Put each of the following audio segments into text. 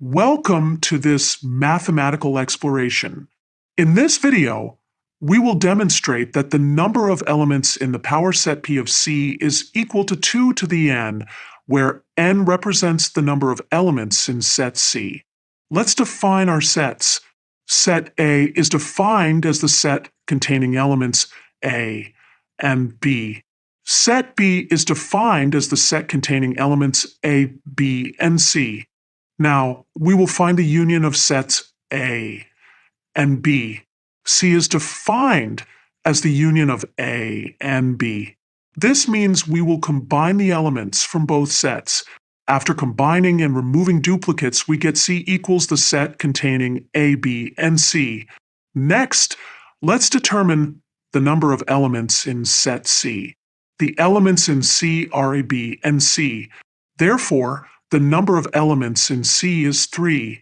Welcome to this mathematical exploration. In this video, we will demonstrate that the number of elements in the power set P of C is equal to 2 to the n, where n represents the number of elements in set C. Let's define our sets. Set A is defined as the set containing elements A and B. Set B is defined as the set containing elements A, B, and C. Now, we will find the union of sets A and B. C is defined as the union of A and B. This means we will combine the elements from both sets. After combining and removing duplicates, we get C equals the set containing A, B, and C. Next, let's determine the number of elements in set C. The elements in C are A, B, and C. Therefore, the number of elements in C is 3.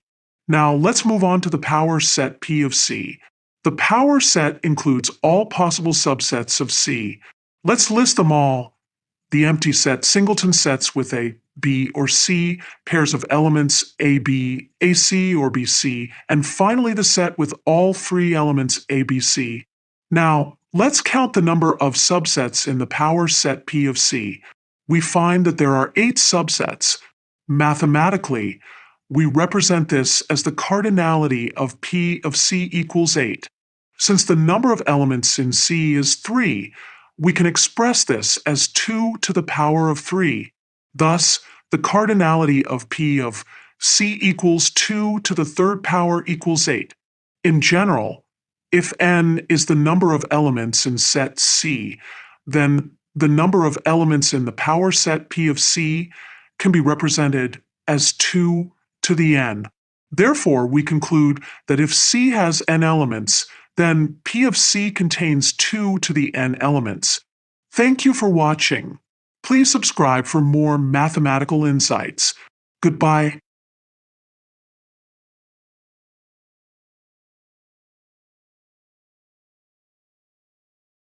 Now let's move on to the power set P of C. The power set includes all possible subsets of C. Let's list them all. The empty set, singleton sets with A, B, or C, pairs of elements A, B, AC, or BC, and finally the set with all 3 elements A, B, C. Now, let's count the number of subsets in the power set P of C. We find that there are 8 subsets. Mathematically, we represent this as the cardinality of P of C equals 8. Since the number of elements in C is 3, we can express this as 2 to the power of 3. Thus, the cardinality of P of C equals 2 to the third power equals 8. In general, if n is the number of elements in set C, then the number of elements in the power set P of C can be represented as 2 to the n. Therefore, we conclude that if C has n elements, then P of C contains 2 to the n elements. Thank you for watching. Please subscribe for more mathematical insights. Goodbye.